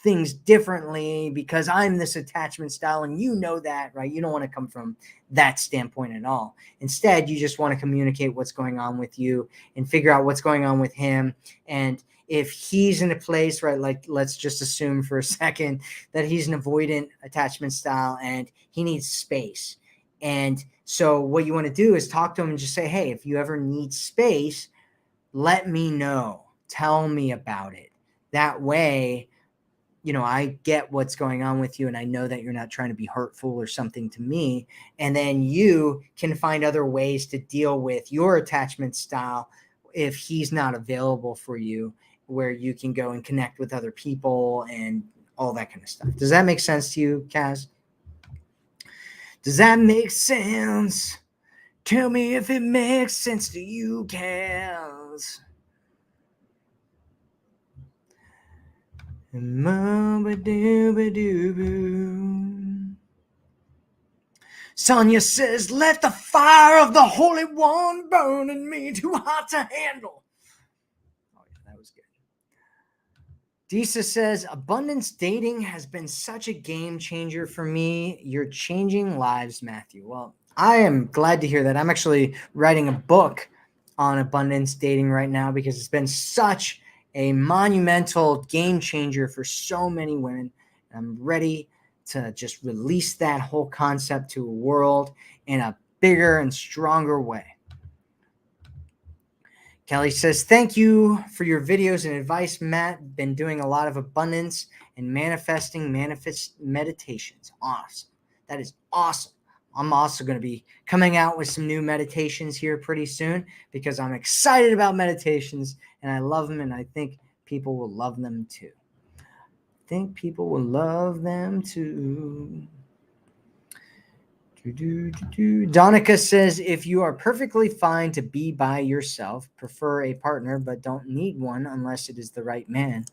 things differently because I'm this attachment style and you know that, right? You don't want to come from that standpoint at all. Instead, you just want to communicate what's going on with you and figure out what's going on with him. And if he's in a place, right, like let's just assume for a second that he's an avoidant attachment style and he needs space. And so what you want to do is talk to him and just say, hey, if you ever need space, let me know. Tell me about it. That way, I get what's going on with you and I know that you're not trying to be hurtful or something to me. And then you can find other ways to deal with your attachment style if he's not available for you, where you can go and connect with other people and all that kind of stuff. Does that make sense to you, Kaz? Does that make sense? Tell me if it makes sense to you, Kaz. Sonia says, let the fire of the Holy One burn in me, too hot to handle. Oh, yeah, that was good. Disa says, abundance dating has been such a game changer for me. You're changing lives, Matthew. Well, I am glad to hear that. I'm actually writing a book on abundance dating right now because it's been such a monumental game changer for so many women. I'm ready to just release that whole concept to a world in a bigger and stronger way. Kelly says, thank you for your videos and advice, Matt. Been doing a lot of abundance and manifest meditations. Awesome. That is awesome. I'm also going to be coming out with some new meditations here pretty soon because I'm excited about meditations and I love them, and I think people will love them too. Donica says, if you are perfectly fine to be by yourself, prefer a partner, but don't need one unless it is the right man,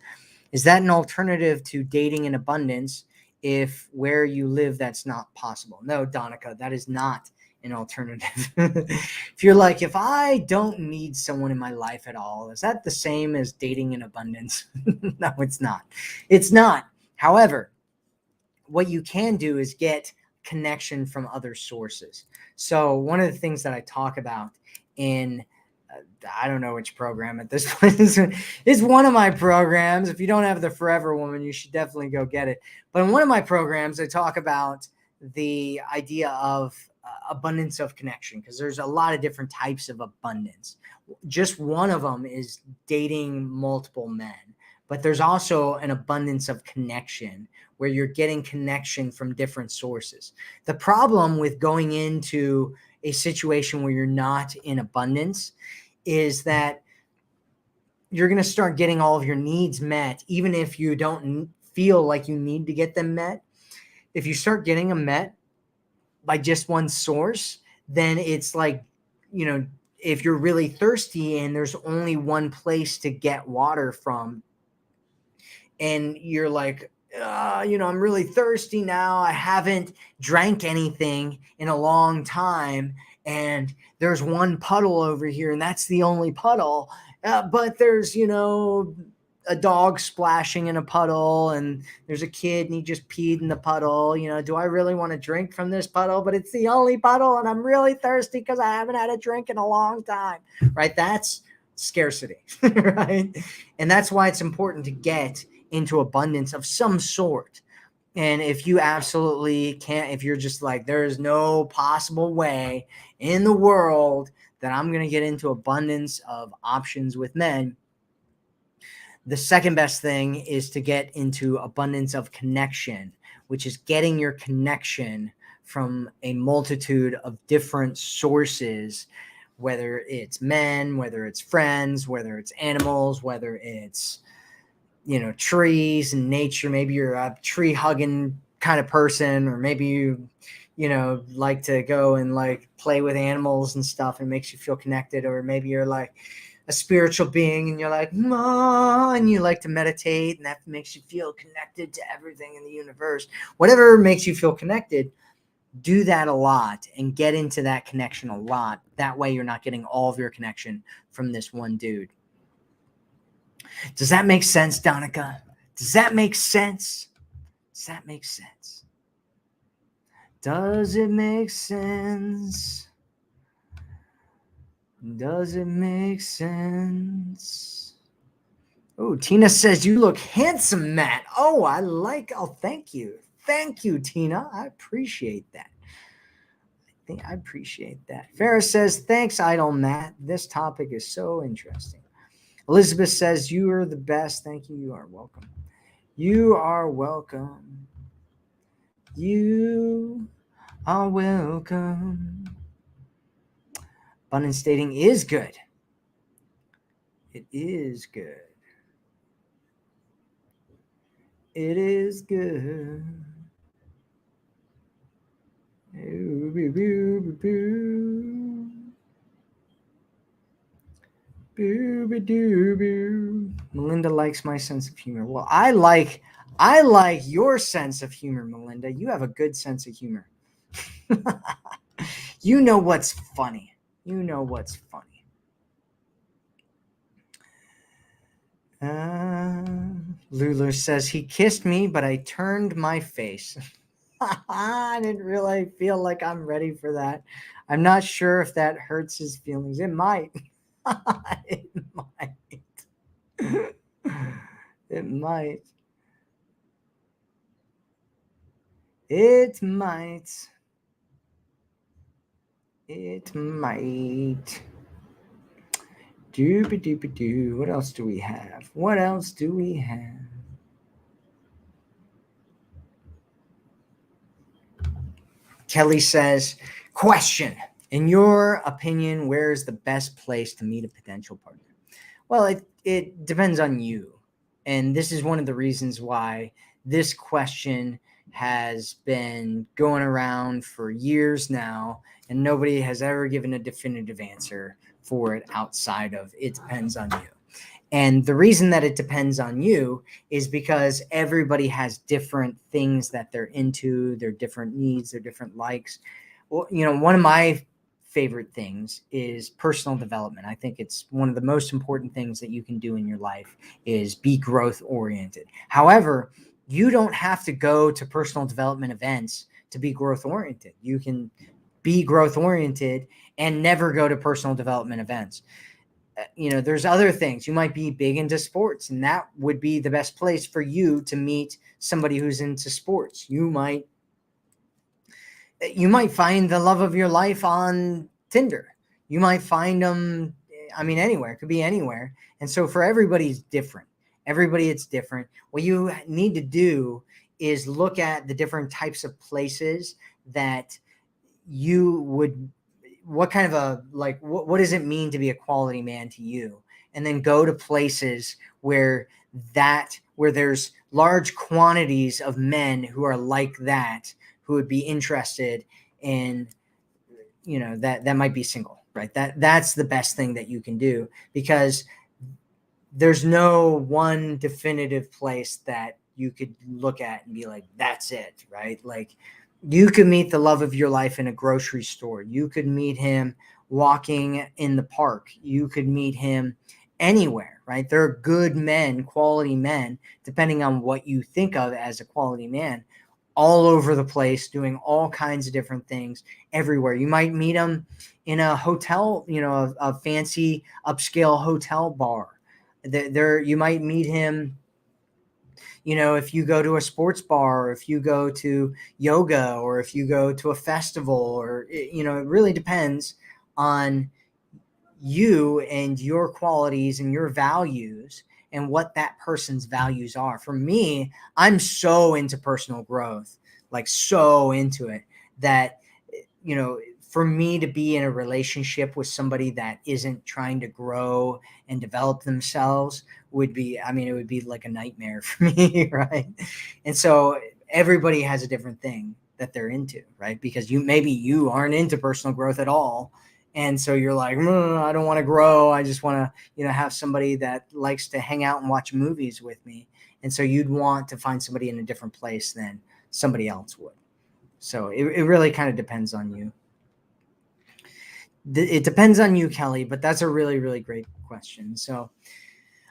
is that an alternative to dating in abundance if where you live that's not possible? No, Donica, that is not an alternative. If you're like, if I don't need someone in my life at all, is that the same as dating in abundance? No, it's not. It's not. However, what you can do is get connection from other sources. So one of the things that I talk about in I don't know which program at this point is one of my programs. If you don't have the Forever Woman, you should definitely go get it. But in one of my programs, I talk about the idea of abundance of connection, because there's a lot of different types of abundance. Just one of them is dating multiple men, but there's also an abundance of connection where you're getting connection from different sources. The problem with going into a situation where you're not in abundance is that you're going to start getting all of your needs met, even if you don't feel like you need to get them met. If you start getting them met by just one source, then it's like, if you're really thirsty and there's only one place to get water from, and you're like, I'm really thirsty now. I haven't drank anything in a long time. And there's one puddle over here, and that's the only puddle. But there's, a dog splashing in a puddle, and there's a kid and he just peed in the puddle. Do I really want to drink from this puddle? But it's the only puddle, and I'm really thirsty because I haven't had a drink in a long time, right? That's scarcity, right? And that's why it's important to get into abundance of some sort. And if you absolutely can't, if you're just like, there is no possible way in the world that I'm going to get into abundance of options with men, the second best thing is to get into abundance of connection, which is getting your connection from a multitude of different sources, whether it's men, whether it's friends, whether it's animals, whether it's trees and nature. Maybe you're a tree hugging kind of person, or maybe you like to go and like play with animals and stuff and it makes you feel connected. Or maybe you're like a spiritual being and you're like, Ma, and you like to meditate and that makes you feel connected to everything in the universe. Whatever makes you feel connected, do that a lot and get into that connection a lot. That way you're not getting all of your connection from this one dude. Does that make sense, Donica? Does that make sense? Does that make sense? Does it make sense? Does it make sense? Oh, Tina says, you look handsome, Matt. Oh, thank you. Thank you, Tina. I appreciate that. I appreciate that. Farrah says, thanks, Idol Matt. This topic is so interesting. Elizabeth says, you are the best. Thank you. You are welcome. You are welcome. You are welcome. Abundance dating is good. It is good. It is good. Melinda likes my sense of humor. Well, I like your sense of humor, Melinda. You have a good sense of humor. You know what's funny. You know what's funny. Lulu says, he kissed me, but I turned my face. I didn't really feel like I'm ready for that. I'm not sure if that hurts his feelings. It might. It might. It might. It might. It might. Doobie-doobie-doo. What else do we have? What else do we have? Kelly says, question. In your opinion, where is the best place to meet a potential partner? Well, it depends on you. And this is one of the reasons why this question has been going around for years now, and nobody has ever given a definitive answer for it outside of it depends on you. And the reason that it depends on you is because everybody has different things that they're into, their different needs, their different likes. Well, one of my favorite things is personal development. I think it's one of the most important things that you can do in your life is be growth oriented. However, you don't have to go to personal development events to be growth oriented. You can be growth oriented and never go to personal development events. There's other things. You might be big into sports, and that would be the best place for you to meet somebody who's into sports. You might find the love of your life on Tinder. You might find them, anywhere. It could be anywhere. And so for everybody, it's different. It's different. What you need to do is look at the different types of places that you would, what kind of what does it mean to be a quality man to you? And then go to places where there's large quantities of men who are like that, who would be interested in, that might be single, right? That's the best thing that you can do, because there's no one definitive place that you could look at and be like, that's it, right? Like, you could meet the love of your life in a grocery store. You could meet him walking in the park. You could meet him anywhere, right? There are good men, quality men, depending on what you think of as a quality man, all over the place, doing all kinds of different things everywhere. You might meet him in a hotel, a fancy upscale hotel bar. You might meet him, if you go to a sports bar, or if you go to yoga, or if you go to a festival, or, it really depends on you and your qualities and your values and what that person's values are. For me, I'm so into personal growth, like so into it, that, for me to be in a relationship with somebody that isn't trying to grow and develop themselves would be, it would be like a nightmare for me, right? And so everybody has a different thing that they're into, right? Because maybe you aren't into personal growth at all. And so you're like, I don't want to grow. I just want to, have somebody that likes to hang out and watch movies with me. And so you'd want to find somebody in a different place than somebody else would. So it really kind of depends on you. It depends on you, Kelly, but that's a really, really great question. So,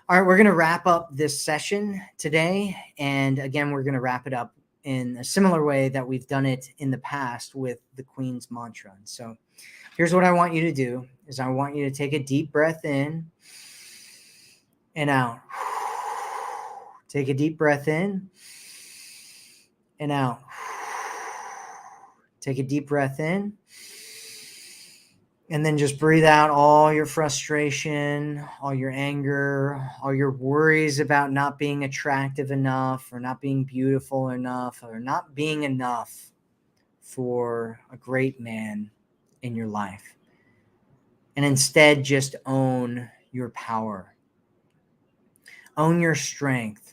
all right, we're going to wrap up this session today. And again, we're going to wrap it up in a similar way that we've done it in the past with the Queen's Mantra. So here's what I want you to do is I want you to take a deep breath in and out. Take a deep breath in and out. Take a deep breath in. And then just breathe out all your frustration, all your anger, all your worries about not being attractive enough or not being beautiful enough or not being enough for a great man in your life. And instead, just own your power. Own your strength.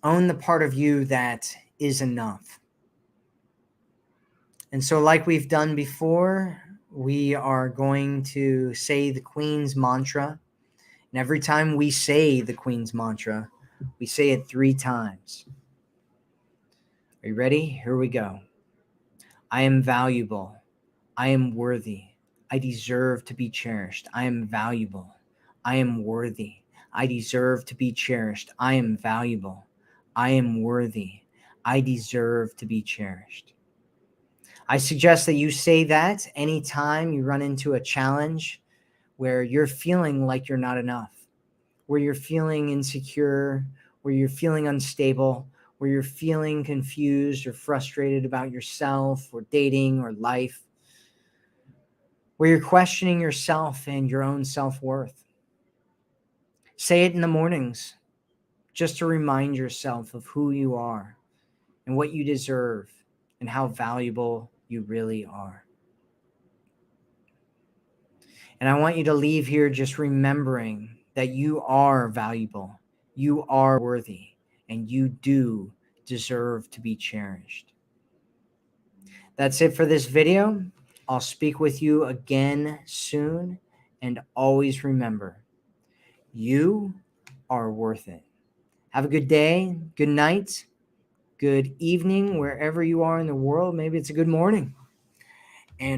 Own the part of you that is enough. And so, like we've done before, we are going to say the Queen's Mantra. And every time we say the Queen's Mantra, we say it 3 times. Are you ready? Here we go. I am valuable. I am worthy. I deserve to be cherished. I am valuable. I am worthy. I deserve to be cherished. I am valuable. I am worthy. I deserve to be cherished. I suggest that you say that anytime you run into a challenge where you're feeling like you're not enough, where you're feeling insecure, where you're feeling unstable, where you're feeling confused or frustrated about yourself or dating or life, where you're questioning yourself and your own self-worth. Say it in the mornings just to remind yourself of who you are and what you deserve and how valuable you really are. And I want you to leave here just remembering that you are valuable, you are worthy, and you do deserve to be cherished. That's it for this video. I'll speak with you again soon. And always remember, you are worth it. Have a good day, good night, good evening, wherever you are in the world. Maybe it's a good morning.